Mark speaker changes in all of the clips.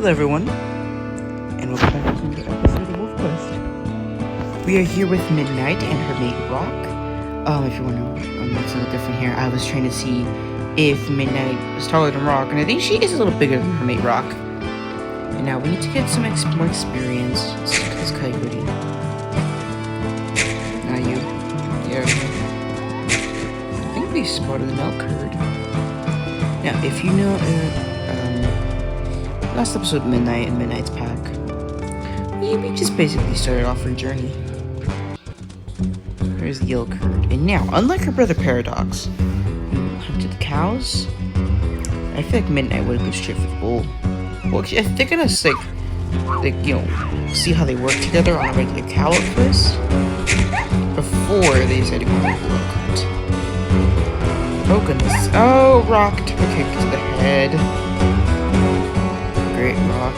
Speaker 1: Hello everyone, and welcome back to another episode of Wolfquest. We are here with Midnight and her mate Rock. If you want to know, it's a little different here. I was trying to see if Midnight was taller than Rock, and I think she is a little bigger than her mate Rock. And now we need to get some more experience. It's Coyote. Now you. Yeah. I think we spotted an elk herd. Now, if you know, last episode, Midnight and Midnight's pack, we just basically started off our journey. There's the elk herd. And now, unlike her brother Paradox, who hunted the cows, I feel like Midnight would have gone straight for the bull. Well, they're gonna, see how they work together on a regular cow at first, before they decide to go on a bull elk hunt. Oh goodness. Oh, Rock took a kick to the head. Great, Rock.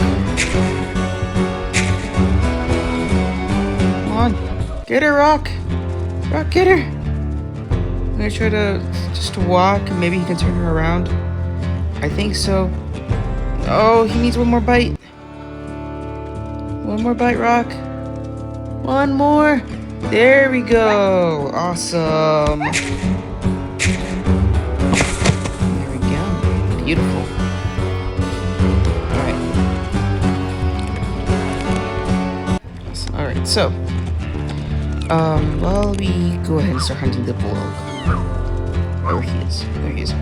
Speaker 1: Come on. Get her, Rock. Rock, get her. I'm gonna try to just walk, and maybe he can turn her around. I think so. Oh, he needs one more bite. One more bite, Rock. One more. There we go. Awesome. There we go. Beautiful. Alright, so while we go ahead and start hunting the bull elk. There he is. There he is.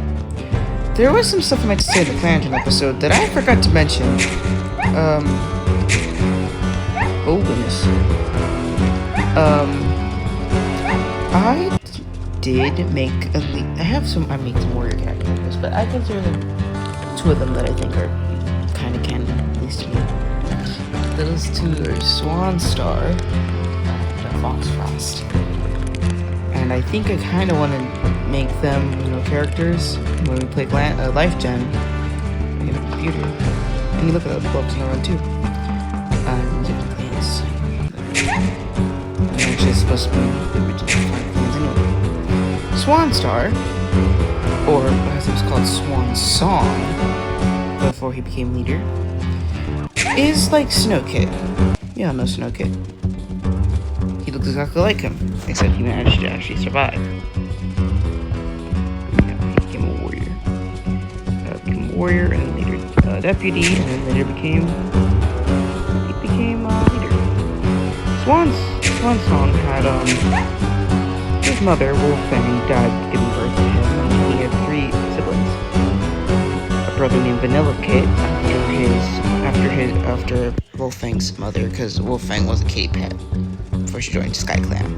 Speaker 1: There was some stuff I meant to say in the Plantain episode that I forgot to mention. Oh goodness. I did make I made some warrior characters, but I consider them two of them that I think are kind of canon, at least to me. Those two are Swan Star and Fox Frost. And I think I kind of want to make them, characters when we play Life Gen in a computer. And you look at the books in the run too. Different things. And actually, it's supposed to be the original things anyway. Swan Star, or as it was called, Swan Song, before he became leader, is like Snow Kit. Yeah, no Snow Kit. He looks exactly like him, except he managed to actually survive. Yeah, he became a warrior. And then later deputy, and then later became leader. Swan Song had his mother Wolfquest died giving birth to him, and he had 3 siblings. A brother named Vanilla Kit after Wolfquest's mother, because Wolfquest was a kitty pet before she joined Sky Clan.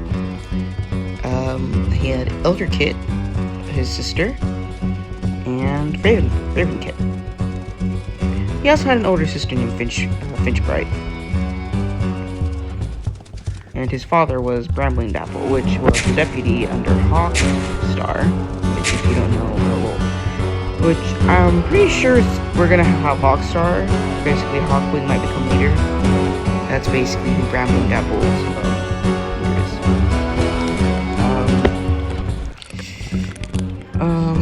Speaker 1: He had Elder Kit, his sister, and Raven Kit. He also had an older sister named Finch Bright. And his father was Brambling Dapple, which was the deputy under Hawk Star, which, if you don't know, which I'm pretty sure we're gonna have Hawkstar. Basically, Hawkwing might become leader. That's basically who Brambling Dapple's leader is.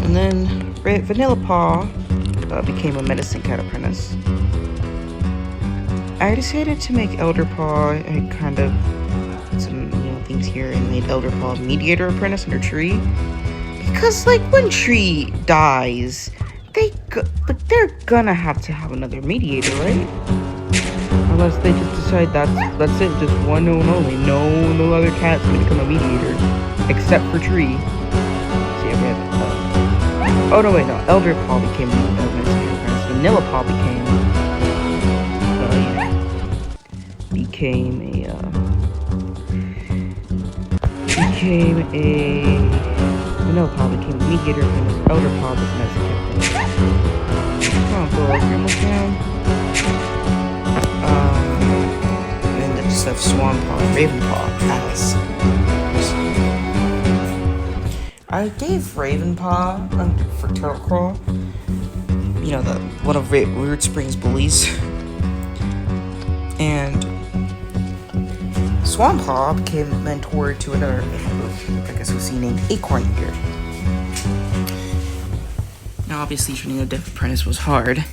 Speaker 1: And then Vanilla Paw became a medicine cat apprentice. I decided to make Elder Paw and kind of some things here, and made Elder Paw mediator apprentice under Tree. Because, when Tree dies, they're gonna have to have another mediator, right? Unless they just decide that's it, just one and only. No other cat's gonna become a mediator, except for Tree. See if we have oh no, wait, no. Elder Paw became Vanilla Paw Vanilla Paw became a mediator, and his Elder Paw was medicine cat. Come on, Bull, you're almost down. And then just have Swan Paw and Raven Paw as. I gave Raven Paw for Turtle Claw, one of Weird Spring's bullies. And Swan Paw became mentored to another, I guess we'll see, named Acorn Eater. Now, obviously, training a Deaf Apprentice was hard,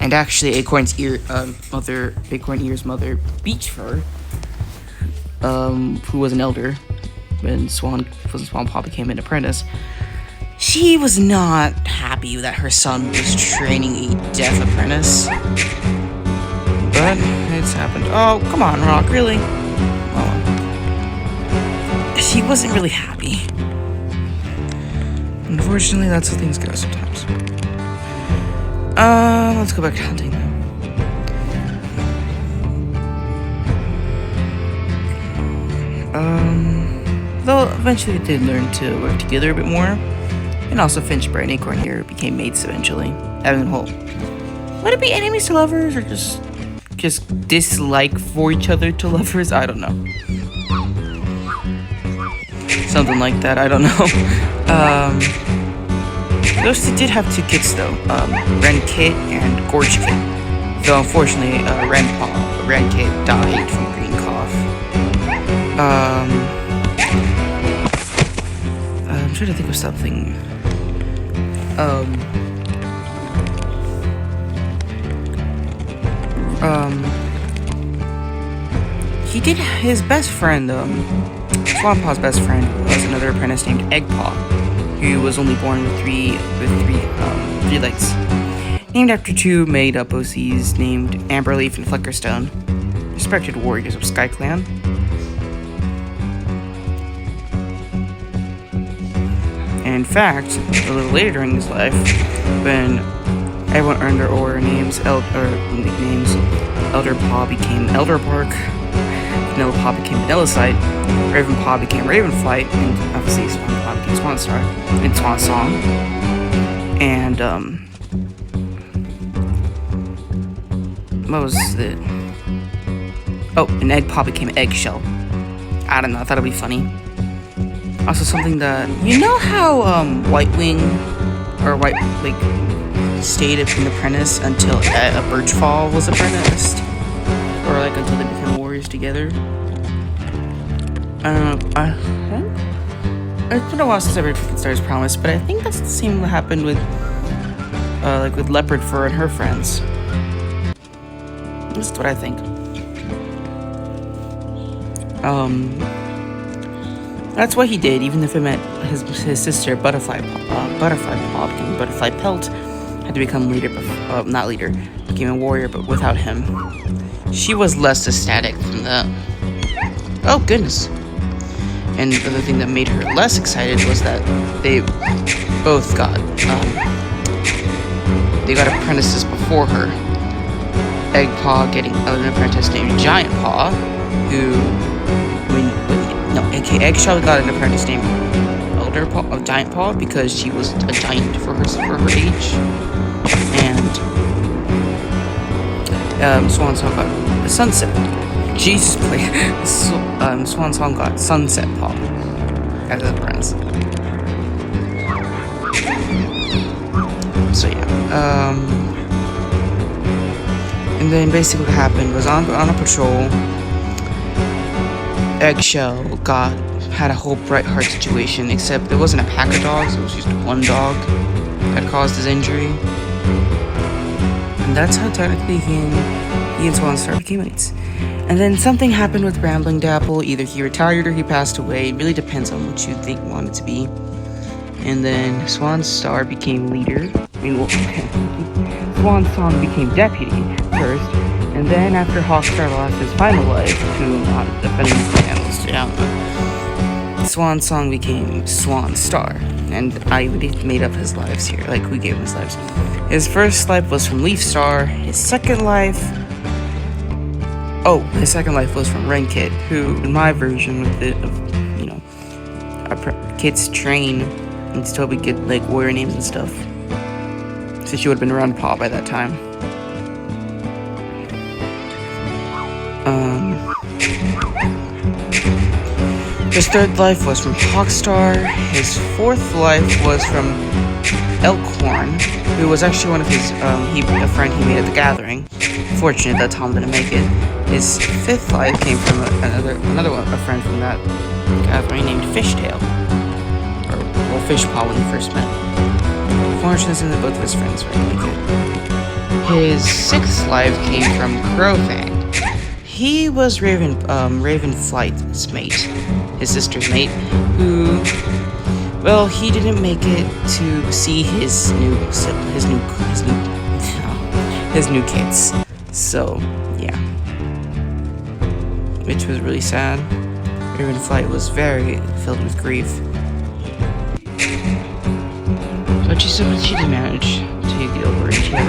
Speaker 1: And actually, Acorn's Ear's mother, Beechfur, who was an elder when Swan Paw became an apprentice, she was not happy that her son was training a deaf apprentice. But it's happened. Oh, come on, Rock, really? Oh. She wasn't really happy. Unfortunately, that's how things go sometimes. Let's go back to hunting now. Though eventually they did learn to work together a bit more. And also Finchbear and Acorn here became mates eventually. Having a whole... Would it be enemies to lovers or just dislike for each other to lovers? I don't know. Something like that, I don't know. Those two did have 2 kids though. Ren Kit and Gorge Kit. Though unfortunately, Ren Kit died from green cough. I'm trying to think of something. He did his best friend, Swanpaw's best friend was another apprentice named Eggpaw, who was only born with three legs. Named after 2 made-up OCs named Amberleaf and Fleckerstone, respected warriors of SkyClan. In fact, a little later during his life, when everyone earned their nicknames, Elder Paw became Elderbark, Vanilla Paw became Vanillicite, Raven Paw became Ravenflight, and obviously Swan Paw became Swanstar, and Swan Song. And, what was it? Oh, and Egg Paw became Eggshell. I don't know, I thought it'd be funny. Also something that, you know how, Whitewing, or White stayed an apprentice until a Birchfall was apprenticed? Or, until they became warriors together? It's been a while since I read Freaking Star's Promise, but I think that's the same that happened with, with Leopard Fur and her friends. That's what I think. That's what he did, even if it meant his sister, Butterfly Paw, became Butterfly Pelt, had to become leader, became a warrior, but without him. She was less ecstatic from that. Oh, goodness. And the other thing that made her less excited was that they both got apprentices before her. Eggpaw getting an apprentice named Giant Paw, Eggshell got an apprentice named Giant Paw because she was a giant for her age. And Swan Song got a Sunset. Jesus, please. Swan Song got Sunset Paw as an apprentice. So yeah. And then basically what happened was on a patrol, Eggshell had a whole Bright Heart situation, except it wasn't a pack of dogs, it was just one dog that caused his injury. And that's how technically he and Swanstar became mates. And then something happened with Rambling Dapple, either he retired or he passed away, it really depends on what you want it to be. And then Swanstar became leader, Swan Song became deputy first, and then after Hawkstar lost his final life to defending the panels, Swan Song became Swan Star, and I made up his lives here, we gave him his lives. His first life was from Leaf Star, his second life was from Ren Kit, who, in my version kids train and still we get warrior names and stuff. So she would have been around Paw by that time. His third life was from Hawkstar. His fourth life was from Elkhorn, who was actually one of his, a friend he made at the Gathering. Fortunate that Tom didn't make it. His fifth life came from a friend from that Gathering named Fishtail. Fishpaw when he first met. Fortunately, both of his friends were really good. His sixth life came from Crowfang. He was Ravenflight's mate, his sister's mate, who, well, he didn't make it to see his new kids. So, yeah, which was really sad. Ravenflight was very filled with grief, but she did manage to get over it. She had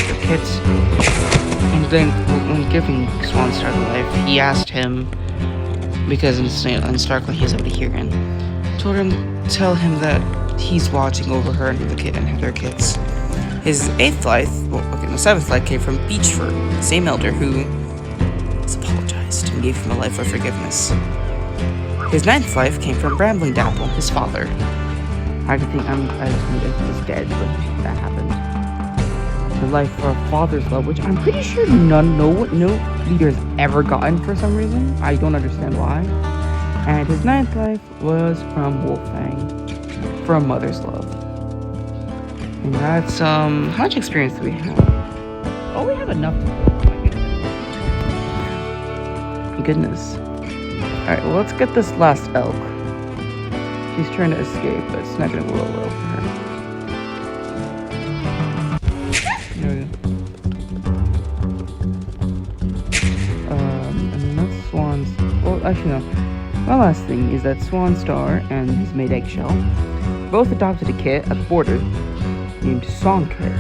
Speaker 1: her kids. And then, when giving Swanstar the life, he asked him, because in Starkland he's able to hear him, tell him that he's watching over her and their kids. His seventh life came from Beechford, the same elder who has apologized and gave him a life of forgiveness. His ninth life came from Brambling Dapple, his father. I just think he was dead when that happened. The life for a father's love, which I'm pretty sure no leader has ever gotten for some reason. I don't understand why. And his ninth life was from Wolfang, for a mother's love. And that's how much experience do we have? Oh, we have enough. My goodness. Alright, well, let's get this last elk. She's trying to escape, but it's not gonna go well for her. And that's Swan's. Well, actually, no. My last thing is that Swanstar and his mate Eggshell both adopted a kid at the border named Songkit,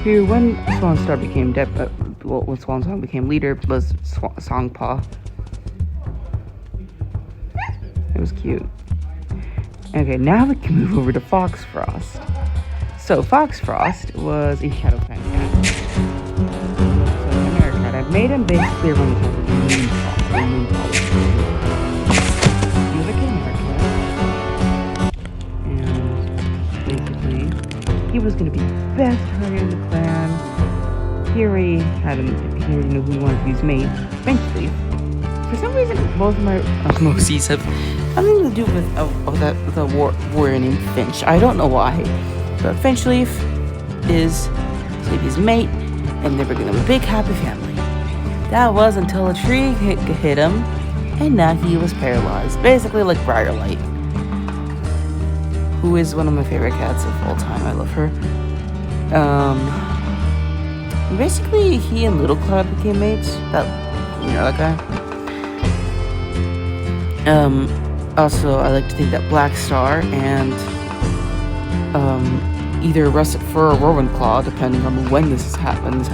Speaker 1: who, when Swanstar became when Swansong became leader, was Songpaw. It was cute. Okay, now we can move over to Foxfrost. So, Foxfrost was a Shadow Clan cat. I made him basically run the moon policy. He was a Canary cat. And basically, he was going to be the best hunter in the clan. He already knew who he wanted to be his mate. Eventually, for some reason, both of my Osmoses have nothing to do with a warrior named Finch. I don't know why. But Finchleaf is his mate, and they were going to have a big happy family. That was until a tree hit him, and now he was paralyzed. Basically like Briarlight, who is one of my favorite cats of all time. I love her. Basically, he and Little Cloud became mates. That guy. Also, I like to think that Black Star and either Russet Fur or Ravenclaw, depending on when this happened,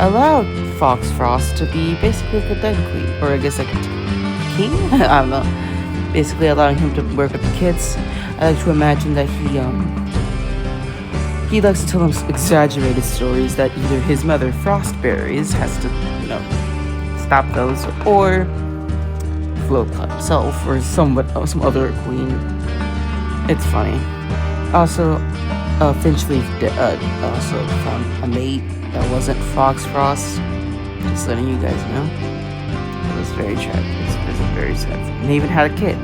Speaker 1: allowed Foxfrost to be basically like a dead queen, or I guess like a king. I don't know. Basically, allowing him to work with the kids. I like to imagine that he likes to tell them exaggerated stories that either his mother Frostberries has to, stop those, or Flowclub himself, or some other queen. It's funny. Also, Finchleaf also found a mate that wasn't Foxfrost. Just letting you guys know. It was very tragic. It was very sad. And they even had a kid,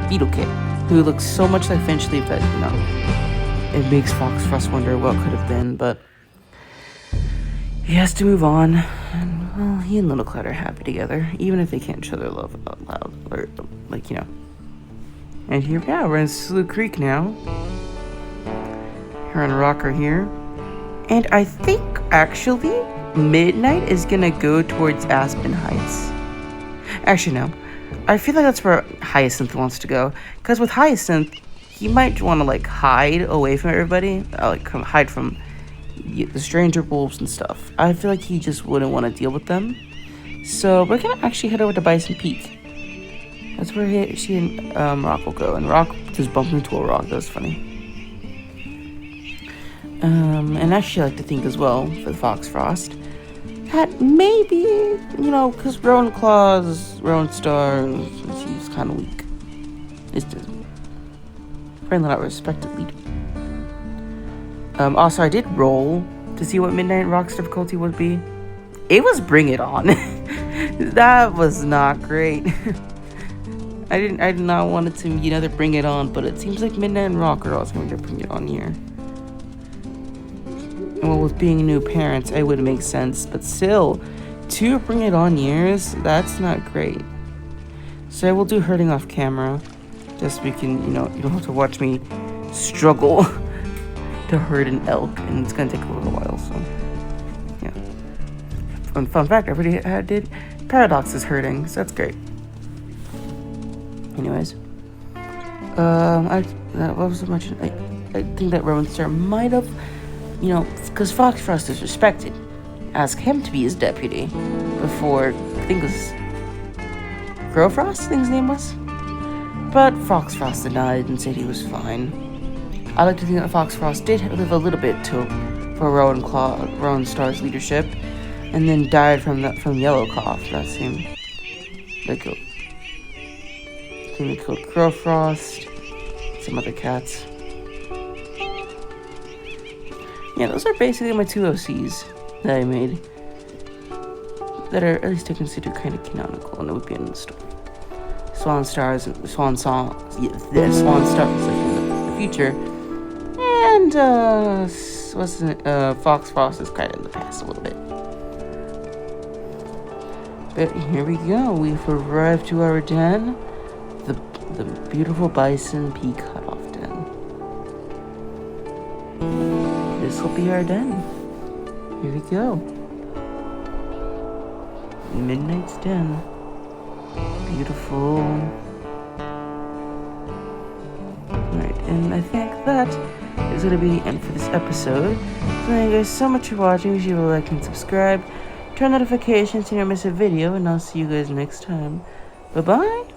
Speaker 1: Beetle Kid, who looks so much like Finchleaf that it makes Foxfrost wonder what could have been. But he has to move on, and well, he and Little Cloud are happy together, even if they can't show their love out loud, or And here, we're in Slough Creek now. We're on Rocker here. And I think, actually, Midnight is gonna go towards Aspen Heights. Actually, no. I feel like that's where Hyacinth wants to go. Because with Hyacinth, he might want to, hide away from everybody. Hide from the stranger wolves and stuff. I feel like he just wouldn't want to deal with them. So, we're gonna actually head over to Bison Peak. That's where she and Rock will go. And Rock just bumped into a rock. That was funny. And actually, I like to think as well, for the Foxfrost, that maybe, because Rowenstar, she's kind of weak. It's just apparently not a respected leader. Also, I did roll to see what Midnight Rock's difficulty would be. It was Bring It On. That was not great. I did not want it to either Bring It On, but it seems like Midnight Rock are also going to Bring It On here. well, with being new parents, it would make sense. But still, 2 bring it on years, that's not great. So I will do herding off camera. Just so we can, you don't have to watch me struggle to herd an elk. And it's going to take a little while, so yeah. Fun fact, I already did Paradox's herding, so that's great. Anyways. What was I mentioning? I think that Rowan Star might have, because Foxfrost is respected, ask him to be his deputy before, I think it was Crowfrost, I think his name was. But Foxfrost denied and said he was fine. I like to think that Foxfrost did live a little bit for Rowan Star's leadership, and then died from Yellow Cough. That's him. They killed Crowfrost, some other cats. Yeah, those are basically my 2 OCs that I made. That are, at least I consider, kind of canonical, and it would be in the story. Swan Stars like in the future. And, Foxfrost is kind of in the past a little bit. But here we go, we've arrived to our den. The beautiful Bison Peak Cutoff Den. This will be our den. Here we go. Midnight's Den. Beautiful. Alright, and I think that is going to be the end for this episode. So thank you guys so much for watching. Be sure to like and subscribe. Turn notifications so you don't miss a video, and I'll see you guys next time. Bye-bye.